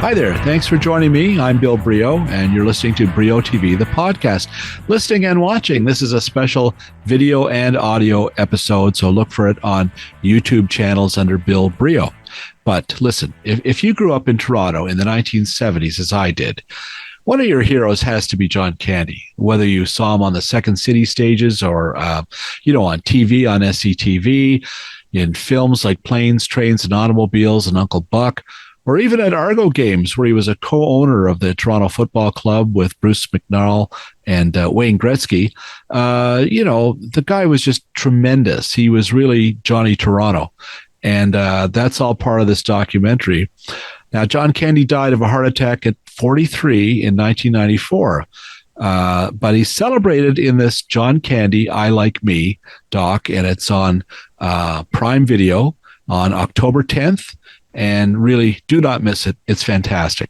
Hi there. Thanks for joining me. I'm Bill Brio, and you're listening to Brio TV, the podcast. Listening and watching. This is a special video and audio episode, so look for it on YouTube channels under Bill Brio. But listen, if you grew up in Toronto in the 1970s, as I did, one of your heroes has to be John Candy, whether you saw him on the Second City stages or, on TV, on SCTV, in films like Planes, Trains, and Automobiles and Uncle Buck, or even at Argo games, where he was a co-owner of the Toronto Football Club with Bruce McNall and Wayne Gretzky. The guy was just tremendous. He was really Johnny Toronto. And that's all part of this documentary. Now, John Candy died of a heart attack at 43 in 1994. But he's celebrated in this John Candy, I Like Me doc, and it's on Prime Video on October 10th. And really, do not miss it. It's fantastic.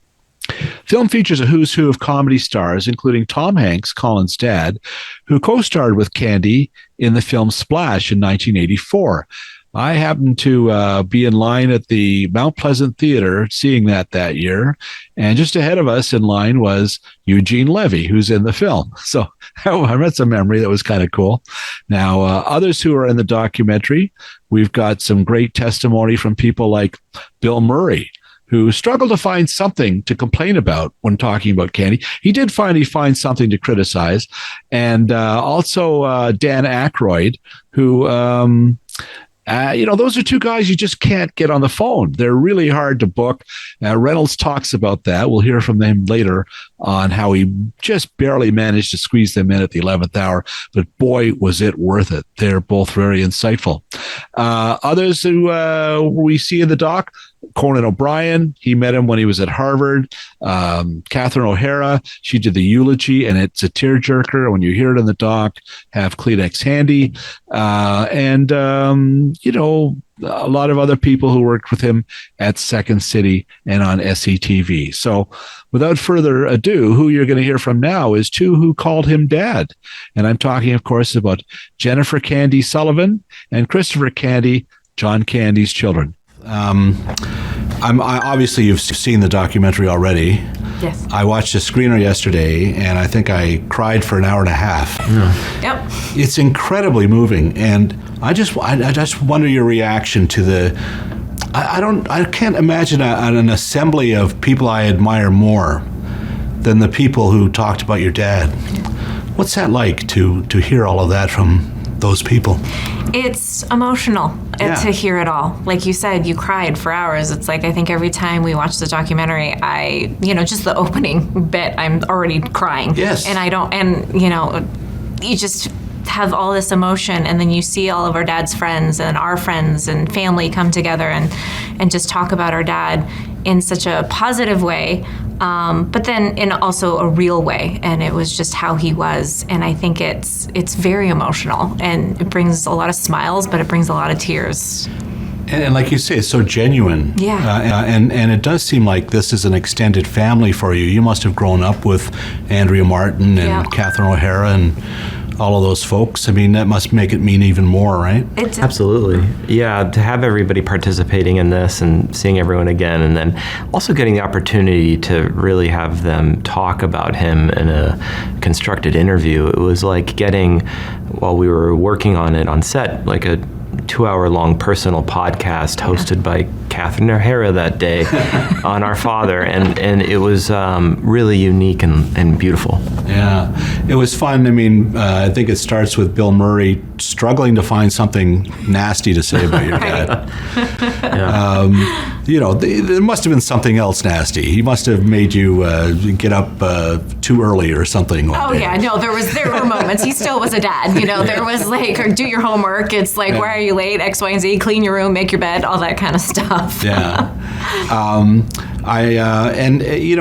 Film features a who's who of comedy stars, including Tom Hanks, Colin's dad, who co-starred with Candy in the film Splash in 1984. I happened to be in line at the Mount Pleasant Theater seeing that year. And just ahead of us in line was Eugene Levy, who's in the film. So that's a memory that was kind of cool. Now, others who are in the documentary, we've got some great testimony from people like Bill Murray, who struggled to find something to complain about when talking about Candy. He did finally find something to criticize. And also Dan Aykroyd, who... those are two guys you just can't get on the phone. They're really hard to book. Reynolds talks about that. We'll hear from him later on how he just barely managed to squeeze them in at the 11th hour. But boy, was it worth it. They're both very insightful. Others who we see in the doc, Conan O'Brien, he met him when he was at Harvard. Catherine O'Hara, she did the eulogy, and it's a tearjerker. When you hear it in the doc, have Kleenex handy. A lot of other people who worked with him at Second City and on SCTV. So without further ado, who you're going to hear from now is two who called him dad. And I'm talking, of course, about Jennifer Candy Sullivan and Christopher Candy, John Candy's children. Obviously you've seen the documentary already. Yes. I watched a screener yesterday, and I think I cried for an hour and a half. Yeah. Yep. It's incredibly moving, and I just wonder your reaction to the. I can't imagine an assembly of people I admire more than the people who talked about your dad. What's that like to hear all of that from those people? It's emotional to hear it all. Like you said, you cried for hours. It's like, I think every time we watch the documentary, just the opening bit, I'm already crying. Yes. You just have all this emotion, and then you see all of our dad's friends and our friends and family come together and just talk about our dad in such a positive way, but then in also a real way. And it was just how he was. And I think it's very emotional, and it brings a lot of smiles, but it brings a lot of tears. And like you say, it's so genuine. Yeah. And it does seem like this is an extended family for you. You must have grown up with Andrea Martin and Catherine O'Hara and all of those folks. I mean, that must make it mean even more, right? Absolutely. Yeah, to have everybody participating in this and seeing everyone again, and then also getting the opportunity to really have them talk about him in a constructed interview. It was like getting, while we were working on it on set, like a 2-hour-long personal podcast hosted by Catherine O'Hara that day on our father, and it was really unique and beautiful. Yeah, it was fun. I mean, I think it starts with Bill Murray struggling to find something nasty to say about your dad. There must have been something else nasty. He must have made you get up too early or something. Oh, yeah, no, there were moments. He still was a dad, There was like, or do your homework. It's like, why are you late? X, Y, and Z. Clean your room, make your bed, all that kind of stuff. Yeah.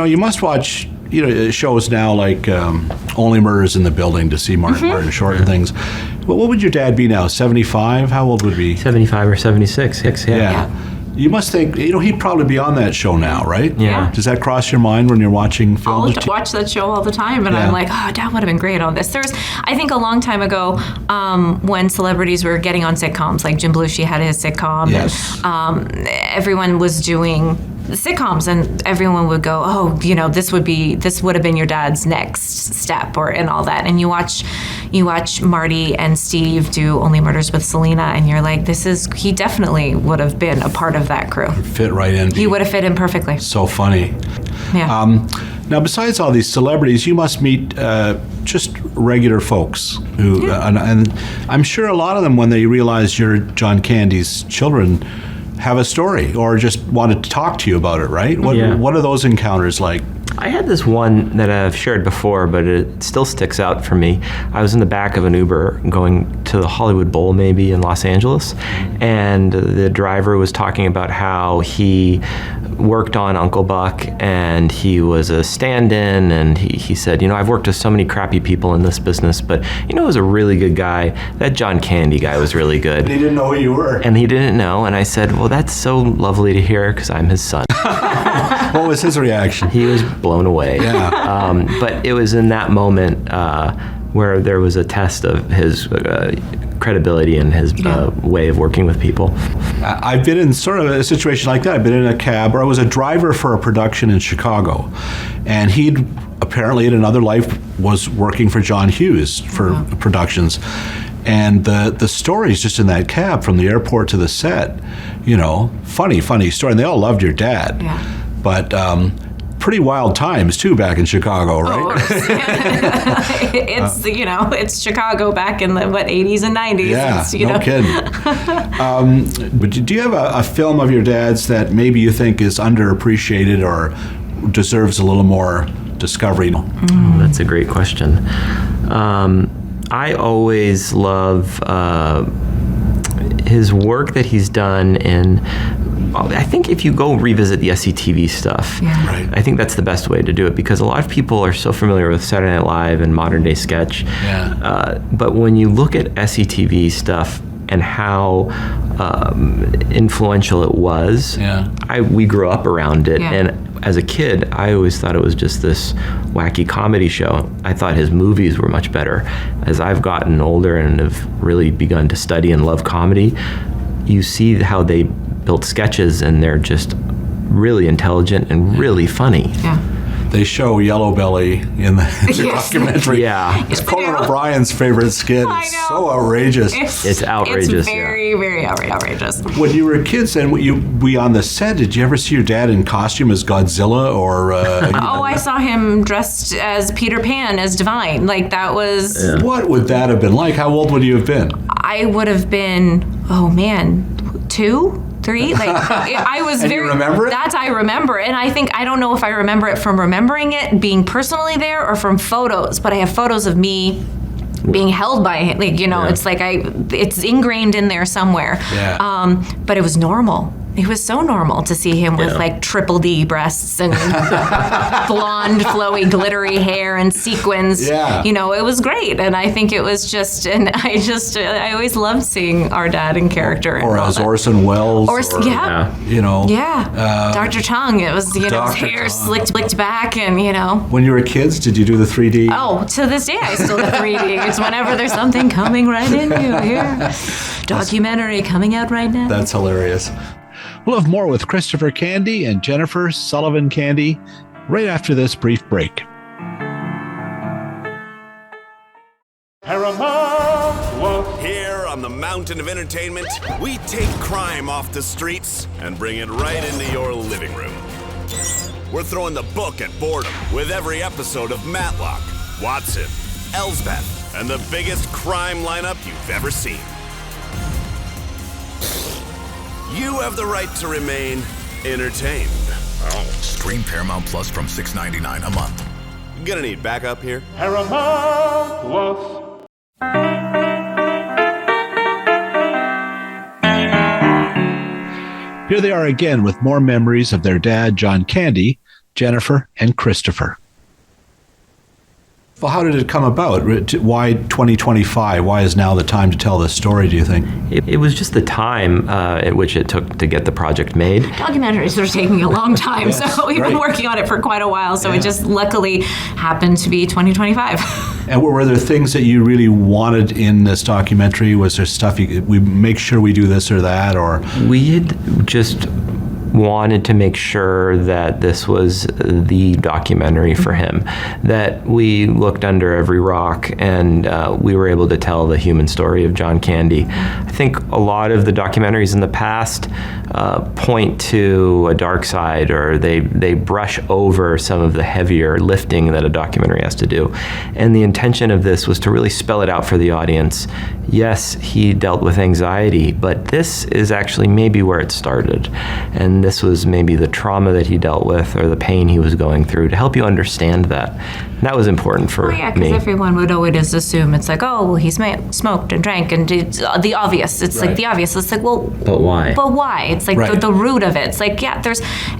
You must watch shows now like Only Murders in the Building to see Martin Short and things. Well, what would your dad be now? 75? How old would he be? 75 or 76. Yeah. You must think, he'd probably be on that show now, right? Yeah. Does that cross your mind when you're watching films? I'll watch that show all the time, and I'm like, oh, Dad would have been great on this. There's, I think a long time ago, when celebrities were getting on sitcoms, like Jim Belushi had his sitcom, yes. and everyone was doing sitcoms, and everyone would go, oh, this would have been your dad's next step, and all that. And you watch Marty and Steve do Only Murders with Selena, and you're like, he definitely would have been a part of that crew. Fit right in. He would have fit in perfectly. So funny. Yeah. Now, besides all these celebrities, you must meet just regular folks who, and I'm sure a lot of them, when they realize you're John Candy's children, have a story or just wanted to talk to you about it, right? What are those encounters like? I had this one that I've shared before, but it still sticks out for me. I was in the back of an Uber going to the Hollywood Bowl maybe in Los Angeles, and the driver was talking about how he worked on Uncle Buck and he was a stand-in, and he said, I've worked with so many crappy people in this business, but it was a really good guy. That John Candy guy was really good. And he didn't know who you were. And he didn't know, and I said, well, that's so lovely to hear because I'm his son. What was his reaction? He was blown away. Yeah. But it was in that moment where there was a test of his credibility and his way of working with people. I've been in sort of a situation like that. I've been in a cab, or I was a driver for a production in Chicago, and he'd apparently in another life was working for John Hughes for productions. And the stories just in that cab from the airport to the set, funny story. And they all loved your dad. Yeah. But pretty wild times too back in Chicago, right? It's Chicago back in the 80s and 90s. Yeah, no kidding. But do you have a film of your dad's that maybe you think is underappreciated or deserves a little more discovery? That's a great question. I always love his work that he's done in. I think if you go revisit the SCTV stuff, Right. I think that's the best way to do it, because a lot of people are so familiar with Saturday Night Live and modern day sketch. Yeah. But when you look at SCTV stuff and how influential it was, we grew up around it. Yeah. And as a kid, I always thought it was just this wacky comedy show. I thought his movies were much better. As I've gotten older and have really begun to study and love comedy, you see how they built sketches, and they're just really intelligent and really funny. Yeah. They show Yellow Belly in the documentary. Yeah. It's Conan O'Brien's favorite skit. I It's know. so outrageous. It's outrageous. It's very, very outrageous. When you were kids and we on the set, did you ever see your dad in costume as Godzilla or? I saw him dressed as Peter Pan, as Divine. Like, that was... Yeah. What would that have been like? How old would you have been? I would have been, 2, 3. Like, I was And very... you remember it? That I remember. And I don't know if I remember it from remembering it, being personally there, or from photos. But I have photos of me being held by him. Like, it's like it's ingrained in there somewhere. Yeah. But it was normal. It was so normal to see him with like triple D breasts and blonde, flowy, glittery hair and sequins. Yeah. It was great. And I think it was just, and I always loved seeing our dad in character. Or as Orson Welles. Yeah. Dr. Tongue. It was, his hair slicked back and, When you were kids, did you do the 3D? Oh, to this day, I still do 3D. It's whenever there's something coming right in you here. Documentary coming out right now. That's hilarious. We'll have more with Christopher Candy and Jennifer Sullivan Candy right after this brief break. Here on the Mountain of Entertainment, we take crime off the streets and bring it right into your living room. We're throwing the book at boredom with every episode of Matlock, Watson, Elsbeth, and the biggest crime lineup you've ever seen. You have the right to remain entertained. Stream Paramount Plus from $6.99 a month. Gonna need backup here? Paramount Plus. Here they are again with more memories of their dad, John Candy, Jennifer, and Christopher. Well, how did it come about? Why 2025? Why is now the time to tell this story, do you think? It was just the time at which it took to get the project made. Documentaries are taking a long time, Yes, so we've been working on it for quite a while, so it just luckily happened to be 2025. And were there things that you really wanted in this documentary? Was there stuff we make sure we do this or that, or? We had just wanted to make sure that this was the documentary for him, that we looked under every rock and we were able to tell the human story of John Candy. I think a lot of the documentaries in the past point to a dark side, or they brush over some of the heavier lifting that a documentary has to do. And the intention of this was to really spell it out for the audience. Yes, he dealt with anxiety, but this is actually maybe where it started. And this was maybe the trauma that he dealt with or the pain he was going through, to help you understand that. And that was important for yeah, me. because everyone would always assume it's like, oh, well, he smoked and drank and did the obvious. It's like the obvious. It's like, well, But why? But why? It's like the root of it. It's like, yeah,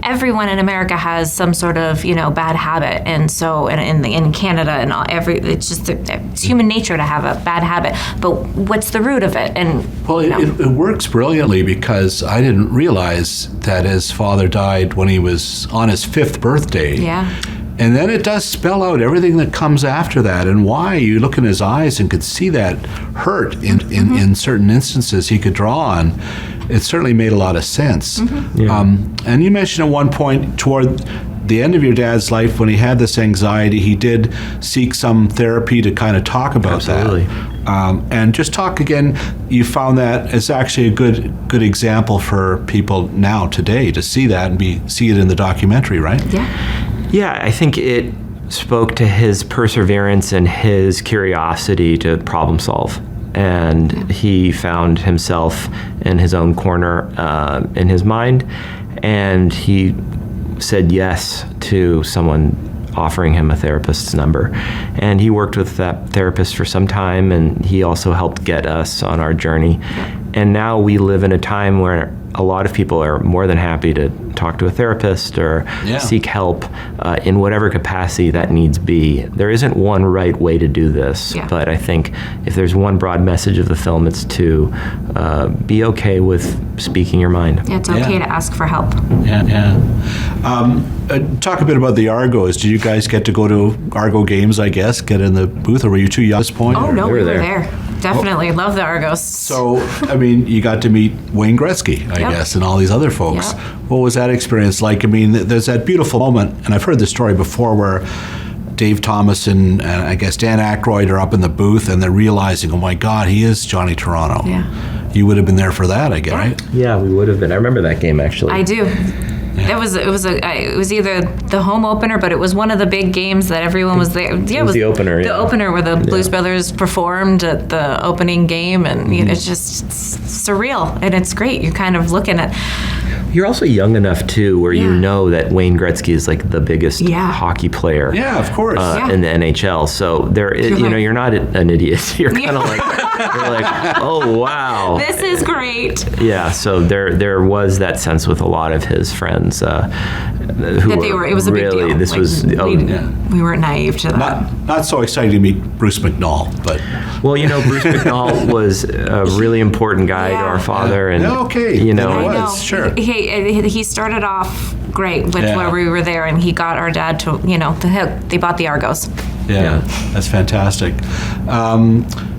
everyone in America has some sort of, bad habit. And so in Canada and it's just, it's human nature to have a bad habit. But what's the root of it? And it works brilliantly, because I didn't realize that his father died when he was on his 5th birthday. Yeah. And then it does spell out everything that comes after that, and why. You look in his eyes and could see that hurt in certain instances he could draw on. It certainly made a lot of sense. And you mentioned at one point toward the end of your dad's life, when he had this anxiety, he did seek some therapy to kind of talk about Absolutely. that. And just talk again, you found that it's actually a good example for people now today to see that and see it in the documentary, right? yeah. Yeah, I think it spoke to his perseverance and his curiosity to problem solve. And he found himself in his own corner in his mind, and he said yes to someone offering him a therapist's number. And he worked with that therapist for some time, and he also helped get us on our journey. And now we live in a time where a lot of people are more than happy to talk to a therapist or seek help in whatever capacity that needs be. There isn't one right way to do this, but I think if there's one broad message of the film, it's to be okay with speaking your mind. Yeah, it's okay to ask for help. Talk a bit about the Argos. Did you guys get to go to Argo games, I guess, get in the booth, or were you too young at this point? Oh, no, we were there. there. Definitely love the Argos. So, I mean, you got to meet Wayne Gretzky, I guess, and all these other folks. What was that experience like? I mean, there's that beautiful moment, and I've heard this story before, where Dave Thomas and I guess Dan Aykroyd are up in the booth, and they're realizing, oh my God, he is Johnny Toronto. Yeah. You would have been there for that, I guess, right? Yeah, we would have been. I remember that game, actually. I do. It was either the home opener, but it was one of the big games that everyone was there. Yeah, it was the opener. The opener where the Blues Brothers performed at the opening game, and it's just surreal, and it's great. You're kind of looking at. You're also young enough too, where you know that Wayne Gretzky is like the biggest hockey player. Yeah, of course. In the NHL. So you're not an idiot. You're kind of like, you're like, oh wow, this is great. Yeah. So there was that sense with a lot of his friends It was a big deal. This was. We weren't naive to that. Not so exciting to meet Bruce McNall, but. Well, Bruce McNall was a really important guy to our father, and sure. He started off great with where we were there, and he got our dad to they bought the Argos. Yeah, that's fantastic.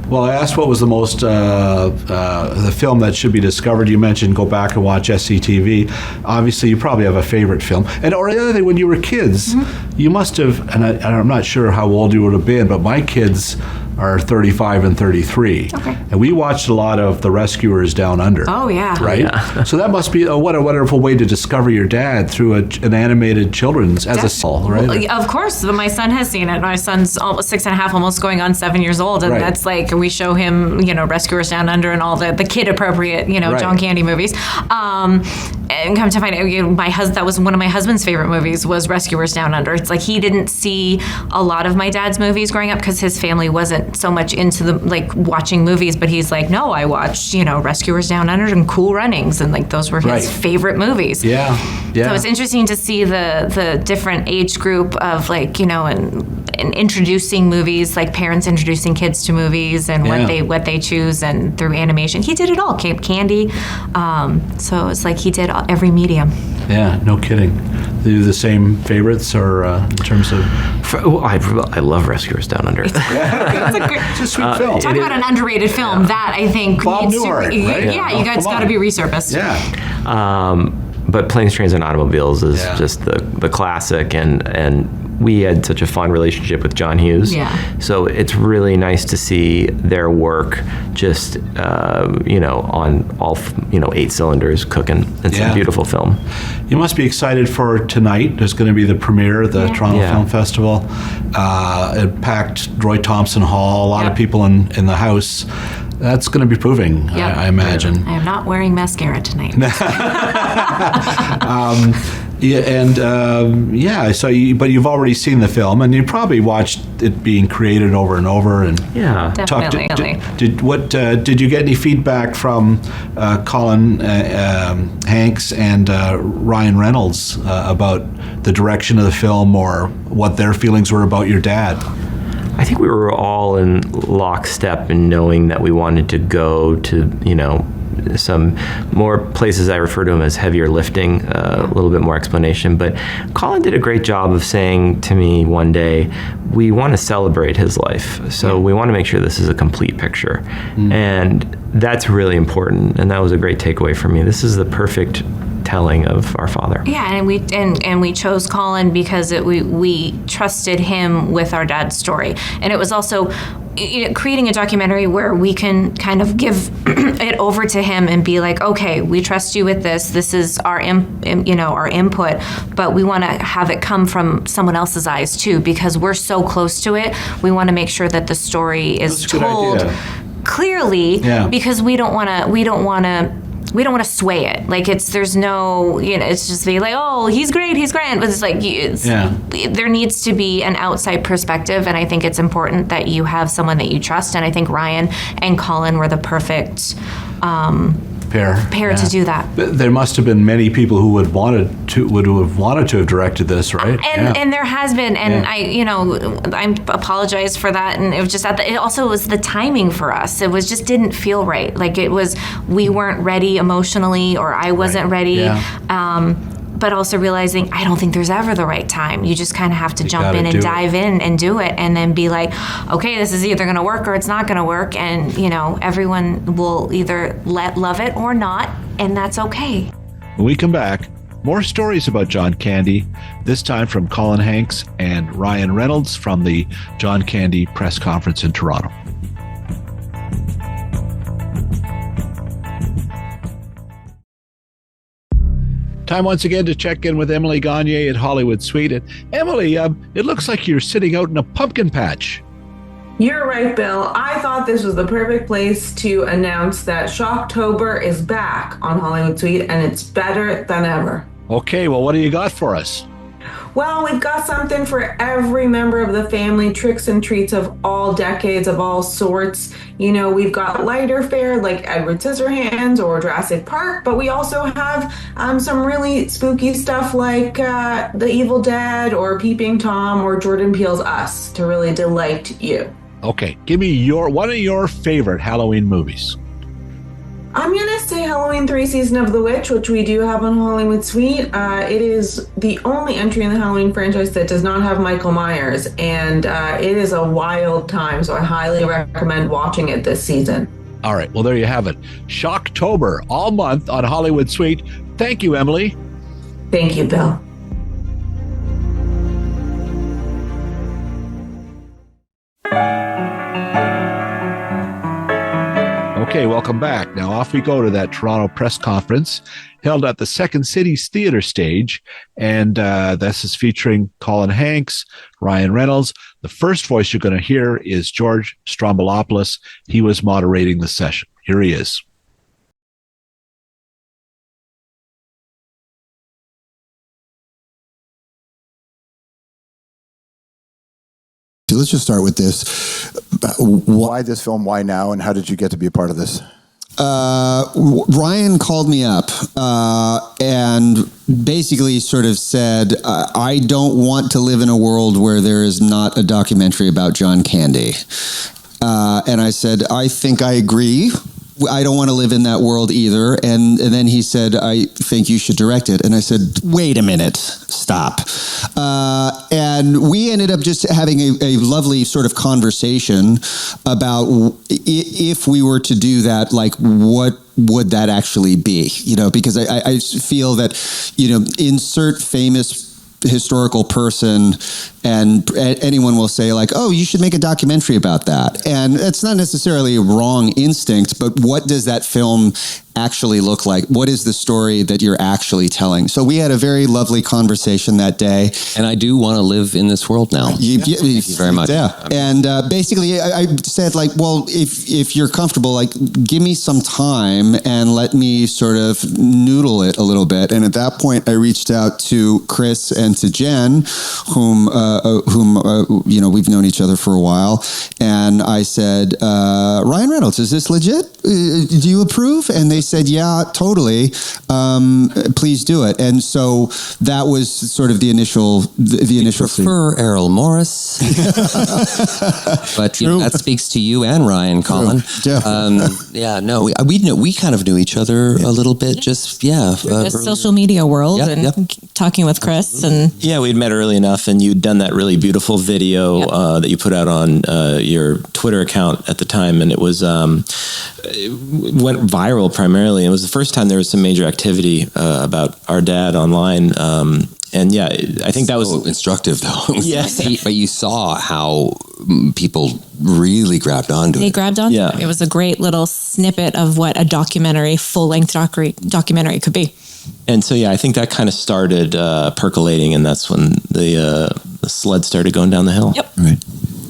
Well, I asked what was the most the film that should be discovered. You mentioned go back and watch SCTV. Obviously, you probably have a favorite film. And or the other thing, when you were kids, you must have. And I'm not sure how old you would have been, but my kids are 35 and 33. Okay. And we watched a lot of The Rescuers Down Under. Oh, yeah. Right? Yeah. So that must be what a wonderful way to discover your dad through an animated children's as a soul, right? Well, of course. My son has seen it. My son's almost 6.5, almost going on 7 years old. And that's like, we show him, Rescuers Down Under and all the kid-appropriate, John Candy movies. And come to find out, that was one of my husband's favorite movies was Rescuers Down Under. It's like he didn't see a lot of my dad's movies growing up because his family wasn't so much into the watching movies, but he's like, no, I watched Rescuers Down Under and Cool Runnings, and those were his favorite movies. Yeah. So it's interesting to see the different age group of and introducing movies, like parents introducing kids to movies and what they choose, and through animation he did it all. Candy, so it's like he did every medium. Yeah, no kidding. Do the same favorites, or in terms of? I love Rescuers Down Under. It's a great, It's a sweet film. talk about an underrated film that I think Bob needs Newhart, to. right? Yeah, you guys got to be resurfaced. Yeah. But Planes, Trains, and Automobiles is Yeah. just the classic, and we had such a fun relationship with John Hughes. Yeah. So it's really nice to see their work just, on all, 8 cylinders cooking. It's Yeah. a beautiful film. You must be excited for tonight. There's going to be the premiere of the Toronto Yeah. Film Festival. It packed Roy Thompson Hall, a lot of people in the house. That's going to be proving, Yep. I imagine. I am not wearing mascara tonight. But you've already seen the film, and you probably watched it being created over and over. And Yeah. Definitely. did you get any feedback from Colin Hanks and Ryan Reynolds about the direction of the film, or what their feelings were about your dad? I think we were all in lockstep in knowing that we wanted to go to, some more places. I refer to them as heavier lifting, a little bit more explanation. But Colin did a great job of saying to me one day, we want to celebrate his life. So we want to make sure this is a complete picture. And that's really important. And that was a great takeaway for me. This is the perfect telling of our father. Yeah, and we chose Colin because we trusted him with our dad's story, and it was also creating a documentary where we can kind of give it over to him and be like, okay, we trust you with this. This is our our input, but we want to have it come from someone else's eyes too, because we're so close to it. We want to make sure that the story is That's a good told idea. clearly, because we don't want to sway it. Like there's no, it's just be like, oh, he's great. But it's like, there needs to be an outside perspective. And I think it's important that you have someone that you trust. And I think Ryan and Colin were the perfect pair to do that. But there must have been many people who would have wanted to have directed this, right? And there has been, and I apologize for that. And it was just it also was the timing for us. It was just didn't feel right. Like we weren't ready emotionally, or I wasn't ready. Yeah. But also realizing I don't think there's ever the right time. You just kind of have to jump in gotta and do dive in and do it, and then be like, okay, this is either going to work or it's not going to work. And everyone will either love it or not, and that's okay. When we come back, more stories about John Candy, this time from Colin Hanks and Ryan Reynolds from the John Candy press conference in Toronto. Time once again to check in with Emily Gagne at Hollywood Suite. And Emily, it looks like you're sitting out in a pumpkin patch. You're right, Bill. I thought this was the perfect place to announce that Shocktober is back on Hollywood Suite, and it's better than ever. Okay, well, what do you got for us? Well, we've got something for every member of the family, tricks and treats of all decades, of all sorts. We've got lighter fare like Edward Scissorhands or Jurassic Park, but we also have some really spooky stuff like The Evil Dead or Peeping Tom or Jordan Peele's Us to really delight you. Okay, give me one of your favorite Halloween movies. I'm going to say Halloween 3 Season of the Witch, which we do have on Hollywood Suite. It is the only entry in the Halloween franchise that does not have Michael Myers, and it is a wild time, so I highly recommend watching it this season. All right, well, there you have it. Shocktober, all month on Hollywood Suite. Thank you, Emily. Thank you, Bill. Okay, welcome back. Now off we go to that Toronto press conference held at the Second City's Theatre Stage. And this is featuring Colin Hanks, Ryan Reynolds. The first voice you're going to hear is George Stroumboulopoulos. He was moderating the session. Here he is. Let's just start with this. Why this film? Why now? And how did you get to be a part of this? Ryan called me up and basically sort of said, I don't want to live in a world where there is not a documentary about John Candy. And I said, I think I agree. I don't want to live in that world either. And then he said, I think you should direct it. And I said, wait a minute, stop. And we ended up just having a lovely sort of conversation about if we were to do that, like what would that actually be? Because I feel that, insert famous historical person and anyone will say like, oh, you should make a documentary about that. And it's not necessarily a wrong instinct, but what does that film actually look like? What is the story that you're actually telling? So we had a very lovely conversation that day. And I do want to live in this world now. Thank you very much. Yeah. And basically I said like, well, if you're comfortable, like give me some time and let me sort of noodle it a little bit. And at that point I reached out to Chris and to Jen, whom we've known each other for a while. And I said, Ryan Reynolds, is this legit? Do you approve? And they said, yeah, totally. Please do it. And so that was sort of the initial prefer Errol Morris. But that speaks to you and Ryan, Colin. We kind of knew each other a little bit. Just the social media world talking with Chris and we'd met early enough, and you'd done that really beautiful video that you put out on your Twitter account at the time, and it was it went viral primarily. It was the first time there was some major activity about our dad online. And I think that was instructive, though. Yeah, but you saw how people really grabbed onto it. They grabbed onto it. It was a great little snippet of what a documentary, full-length documentary could be. And so, I think that kind of started percolating, and that's when the sled started going down the hill. Yep. Right.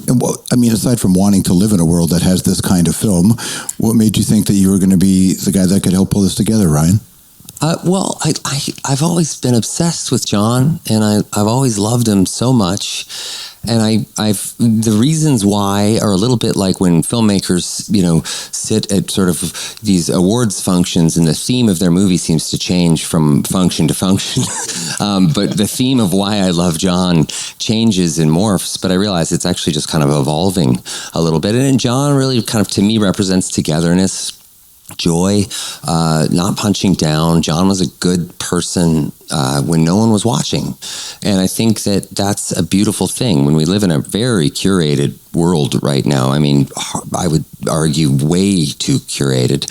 And aside from wanting to live in a world that has this kind of film, what made you think that you were going to be the guy that could help pull this together, Ryan? Well, I've always been obsessed with John, and I've always loved him so much. And the reasons why are a little bit like when filmmakers, sit at sort of these awards functions, and the theme of their movie seems to change from function to function. But the theme of why I love John changes and morphs. But I realize it's actually just kind of evolving a little bit. And John really kind of, to me, represents togetherness, joy, not punching down. John was a good person when no one was watching. And I think that that's a beautiful thing when we live in a very curated world right now. I mean, I would argue way too curated.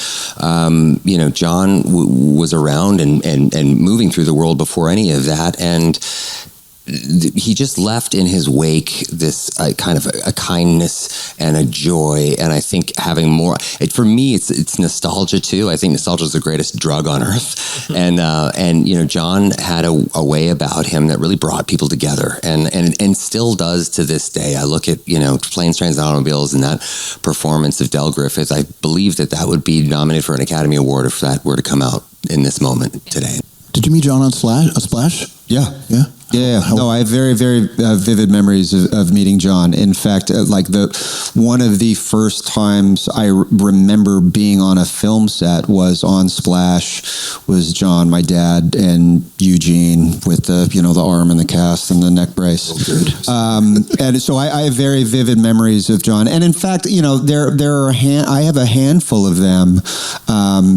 John was around and moving through the world before any of that. And he just left in his wake this kind of a kindness and a joy, and I think having more. For me, it's nostalgia too. I think nostalgia is the greatest drug on earth, and John had a way about him that really brought people together, and still does to this day. I look at Planes, Trains, and Automobiles, and that performance of Del Griffith. I believe that would be nominated for an Academy Award if that were to come out in this moment today. Did you meet John on Splash? Yeah. No, I have very, very vivid memories of meeting John. In fact, one of the first times I remember being on a film set was on Splash. Was John, my dad, and Eugene with the arm and the cast and the neck brace. And so I have very vivid memories of John. And in fact, I have a handful of them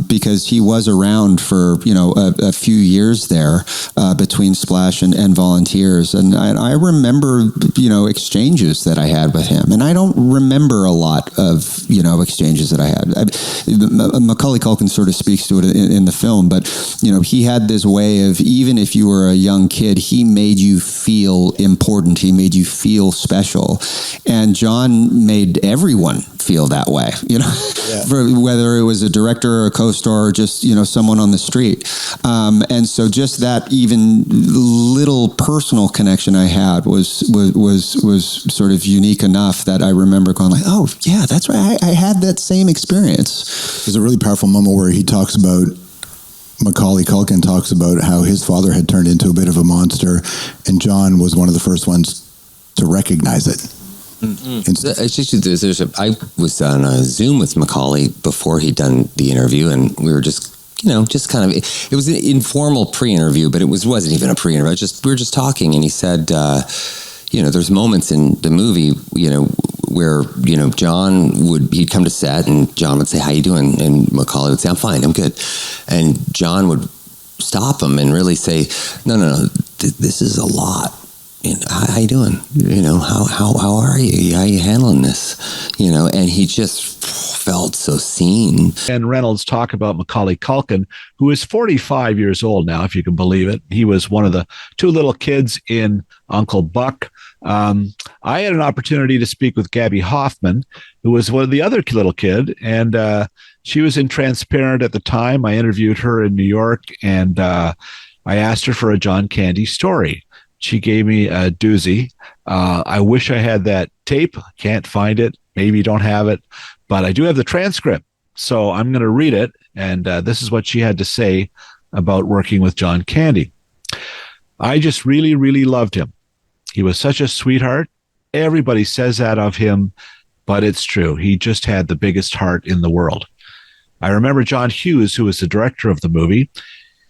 because he was around for a few years there between Splash and volunteers, and I remember exchanges that I had with him, and I don't remember a lot of exchanges that I had. Macaulay Culkin sort of speaks to it in the film, but he had this way of, even if you were a young kid, he made you feel important, he made you feel special, and John made everyone feel that way, for whether it was a director or a co-star or just someone on the street, and so just that even little personal connection I had was sort of unique enough that I remember going like, oh yeah, that's right, I had that same experience. There's a really powerful moment where Macaulay Culkin talks about how his father had turned into a bit of a monster, and John was one of the first ones to recognize it. Mm-hmm. I was on a Zoom with Macaulay before he'd done the interview, and we were just kind of, it was an informal pre-interview, but it wasn't even a pre-interview. We were just talking, and he said, there's moments in the movie, where, he'd come to set and John would say, "How you doing?" And Macaulay would say, "I'm fine, I'm good." And John would stop him and really say, no, this is a lot. How you doing? How are you? How are you handling this? And he just felt so seen. And Reynolds talk about Macaulay Culkin, who is 45 years old now, if you can believe it. He was one of the two little kids in Uncle Buck. I had an opportunity to speak with Gabby Hoffman, who was one of the other little kid, and she was in Transparent at the time. I interviewed her in New York, and I asked her for a John Candy story. She gave me a doozy. I wish I had that tape. Can't find it. Maybe you don't have it, but I do have the transcript. So I'm going to read it. And this is what she had to say about working with John Candy. "I just really, really loved him. He was such a sweetheart. Everybody says that of him, but it's true. He just had the biggest heart in the world. I remember John Hughes, who was the director of the movie.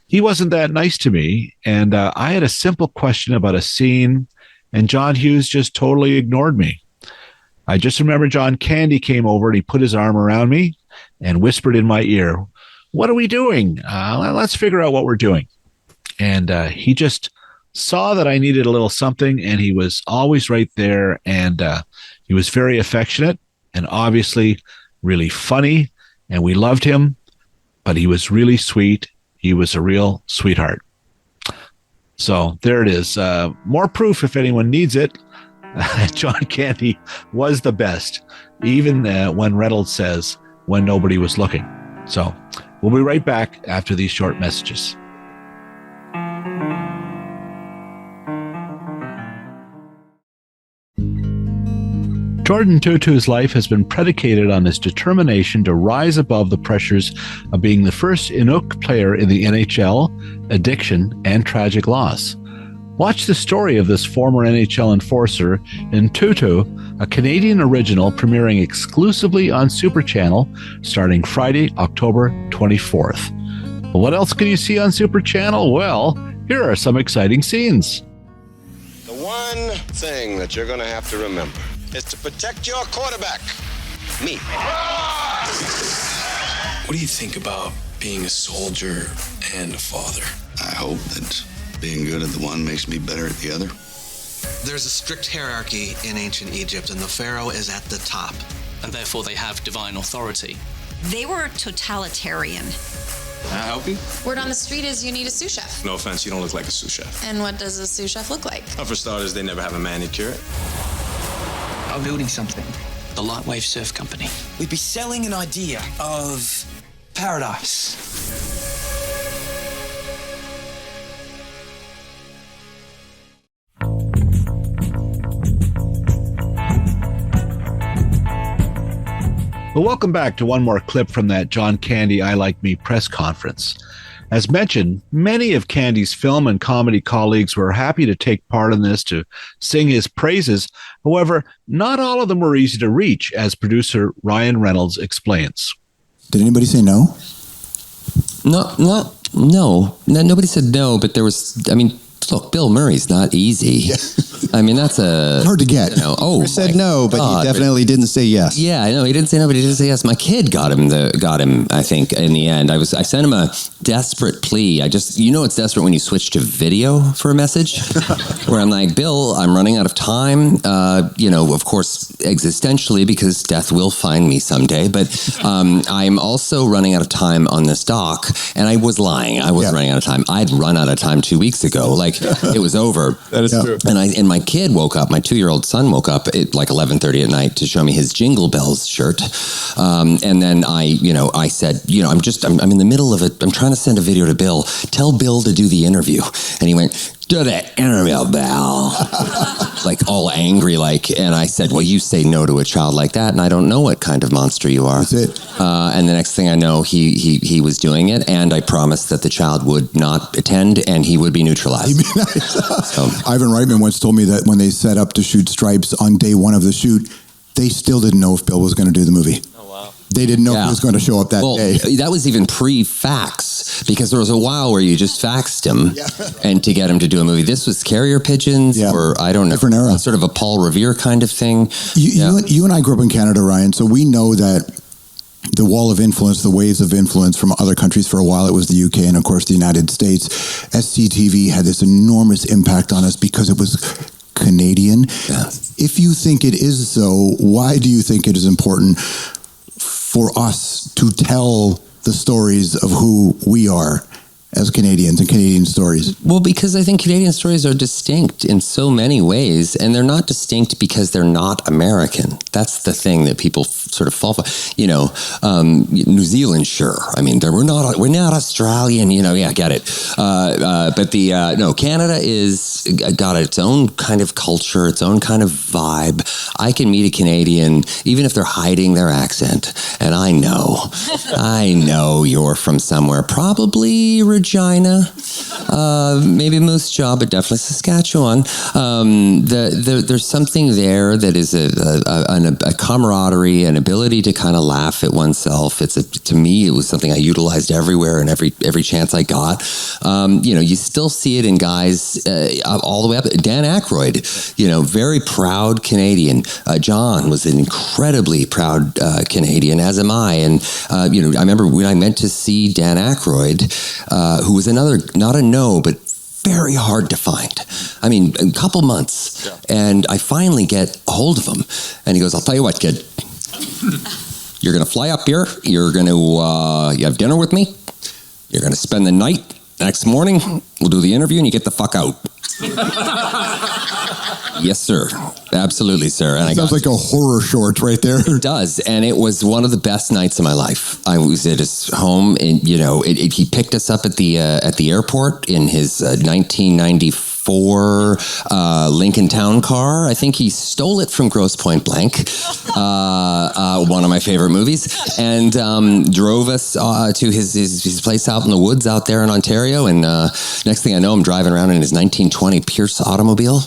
He wasn't that nice to me, and I had a simple question about a scene, and John Hughes just totally ignored me. I just remember John Candy came over and he put his arm around me and whispered in my ear, 'What are we doing? Let's figure out what we're doing.' And he just saw that I needed a little something, and he was always right there, and he was very affectionate and obviously really funny, and we loved him, but he was really sweet. He was a real sweetheart." So there it is. More proof if anyone needs it. John Candy was the best, even when Reynolds says, "when nobody was looking." So we'll be right back after these short messages. Jordan Tutu's life has been predicated on his determination to rise above the pressures of being the first Inuk player in the NHL, addiction, and tragic loss. Watch the story of this former NHL enforcer in Tutu, a Canadian original premiering exclusively on Super Channel starting Friday, October 24th. Well, what else can you see on Super Channel? Well, here are some exciting scenes. The one thing that you're going to have to remember is to protect your quarterback, me. What do you think about being a soldier and a father? I hope that being good at the one makes me better at the other. There's a strict hierarchy in ancient Egypt, and the pharaoh is at the top. And therefore they have divine authority. They were totalitarian. Can I help you? Word on the street is you need a sous chef. No offense, you don't look like a sous chef. And what does a sous chef look like? Well, for starters, they never have a manicure. I'm building something. The Lightwave Surf Company. We'd be selling an idea of paradise. Well, welcome back to one more clip from that John Candy I Like Me press conference. As mentioned, many of Candy's film and comedy colleagues were happy to take part in this to sing his praises. However, not all of them were easy to reach, as producer Ryan Reynolds explains. Did anybody say no? No. Nobody said no, but there was, look, Bill Murray's not easy. That's hard to get. He said no, but he definitely didn't say yes. Yeah, I know he didn't say no, but he didn't say yes. My kid got him. I think in the end, I sent him a desperate plea. It's desperate when you switch to video for a message, where I'm like, Bill, I'm running out of time. Of course, existentially, because death will find me someday. But I'm also running out of time on this doc, and I was lying. I wasn't running out of time. I'd run out of time 2 weeks ago. Like it was over. That is true. And my kid woke up. My 2-year-old son woke up at like 11:30 at night to show me his Jingle Bells shirt. And then I said, I'm in the middle of it. I'm trying to send a video to Bill. Tell Bill to do the interview. And he went, "Do the interview, Bill." Like all angry, and I said, "Well, you say no to a child like that, and I don't know what kind of monster you are." That's it. And the next thing I know, he was doing it, and I promised that the child would not attend, and he would be neutralized. Ivan Reitman once told me that when they set up to shoot Stripes on day one of the shoot, they still didn't know if Bill was going to do the movie. Oh, wow. They didn't know if he was going to show up that day. That was even pre-fax, because there was a while where you just faxed him and to get him to do a movie. This was carrier pigeons or I don't know. Different era. Sort of a Paul Revere kind of thing. You and I grew up in Canada, Ryan, so we know that the wall of influence, the waves of influence from other countries. For a while, it was the UK and, of course, the United States. SCTV had this enormous impact on us because it was Canadian. Yeah. If you think it is so, why do you think it is important for us to tell the stories of who we are as Canadians and Canadian stories? Well, because I think Canadian stories are distinct in so many ways, and they're not distinct because they're not American. That's the thing that people sort of fall for. You know, New Zealand, sure. I mean, we're not Australian. You know, yeah, get it. But Canada is got its own kind of culture, its own kind of vibe. I can meet a Canadian even if they're hiding their accent, and I know you're from somewhere, probably Regina, maybe Moose Jaw, but definitely Saskatchewan. There's something there that is a camaraderie, an ability to kind of laugh at oneself. To me, it was something I utilized everywhere and every chance I got. You still see it in guys all the way up. Dan Aykroyd, very proud Canadian. John was an incredibly proud Canadian, as am I. And I remember when I meant to see Dan Aykroyd, who was another, not a no, but very hard to find. I mean, a couple months. Yeah. And I finally get a hold of him. And he goes, I'll tell you what, kid. You're going to fly up here. You're going to you have dinner with me. You're going to spend the night. Next morning, we'll do the interview and you get the fuck out. Yes, sir. Absolutely, sir. And sounds like a horror short right there. It does. And it was one of the best nights of my life. I was at his home, and he picked us up at the airport in his 1994 Lincoln Town car. I think he stole it from Grosse Pointe Blank, one of my favorite movies, and drove us to his place out in the woods out there in Ontario. And next thing I know, I'm driving around in his 1920 Pierce automobile,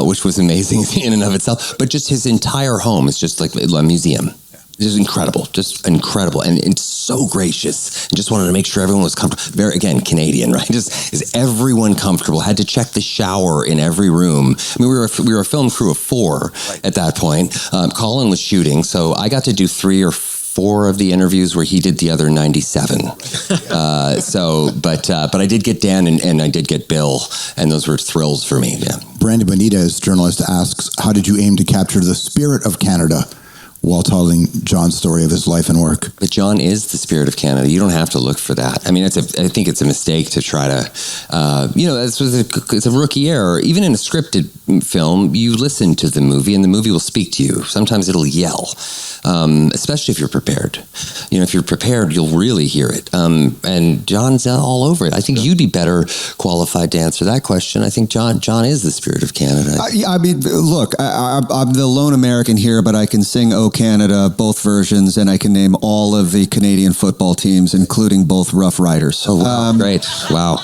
which was amazing in and of itself. But just his entire home is just like a museum. Just incredible, and so gracious. And just wanted to make sure everyone was comfortable. Very, again, Canadian, right? Just is everyone comfortable? Had to check the shower in every room. I mean, we were a film crew of 4 at that point. Colin was shooting, so I got to do 3 or 4 of the interviews where he did the other 97. But I did get Dan and I did get Bill, and those were thrills for me. Yeah. Brandon Benitez, journalist, asks, how did you aim to capture the spirit of Canada while telling John's story of his life and work? But John is the spirit of Canada. You don't have to look for that. I mean, I think it's a mistake to try to, it's a rookie error. Even in a scripted film, you listen to the movie and the movie will speak to you. Sometimes it'll yell, especially if you're prepared. If you're prepared, you'll really hear it. And John's all over it. I think you'd be better qualified to answer that question. I think John is the spirit of Canada. I mean, look, I'm the lone American here, but I can sing "Oh Canada," both versions, and I can name all of the Canadian football teams, including both Rough Riders. Oh, wow. Great. Wow.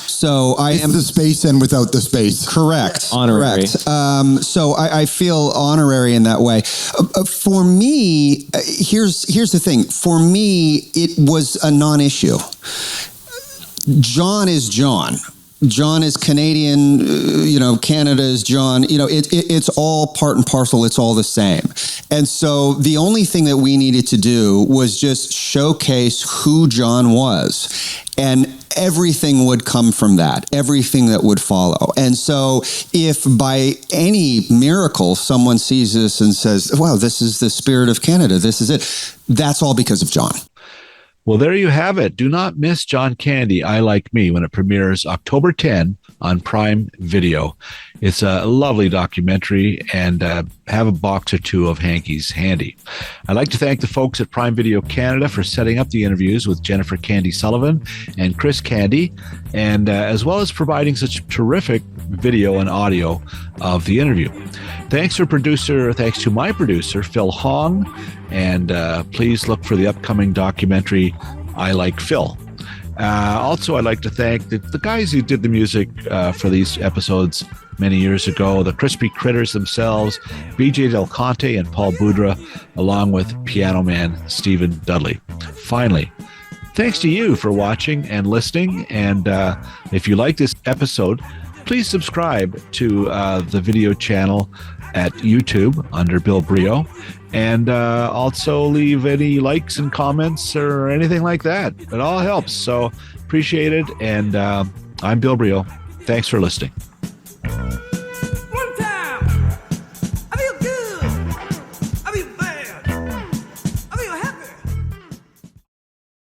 So I am the space and without the space. Correct. Honorary. Correct. So I feel honorary in that way. For me, here's the thing. For me, it was a non-issue. John is John. John is Canadian, Canada is John, it's all part and parcel. It's all the same. And so the only thing that we needed to do was just showcase who John was, and everything would come from that, everything that would follow. And so if by any miracle someone sees this and says, wow, this is the spirit of Canada, this is it, that's all because of John. Well, there you have it. Do not miss John Candy, I Like Me, when it premieres October 10 on Prime Video. It's a lovely documentary, and have a box or 2 of hankies handy. I'd like to thank the folks at Prime Video Canada for setting up the interviews with Jennifer Candy Sullivan and Chris Candy, and as well as providing such terrific video and audio of the interview. Thanks to my producer, Phil Hong, and please look for the upcoming documentary, I Like Phil. Also, I'd like to thank the guys who did the music for these episodes many years ago, the Crispy Critters themselves, BJ Del Conte and Paul Boudra, along with piano man Stephen Dudley. Finally, thanks to you for watching and listening. And if you like this episode, please subscribe to the video channel at YouTube under Bill Brio. And also leave any likes and comments or anything like that. It all helps. So appreciate it. And I'm Bill Brio. Thanks for listening.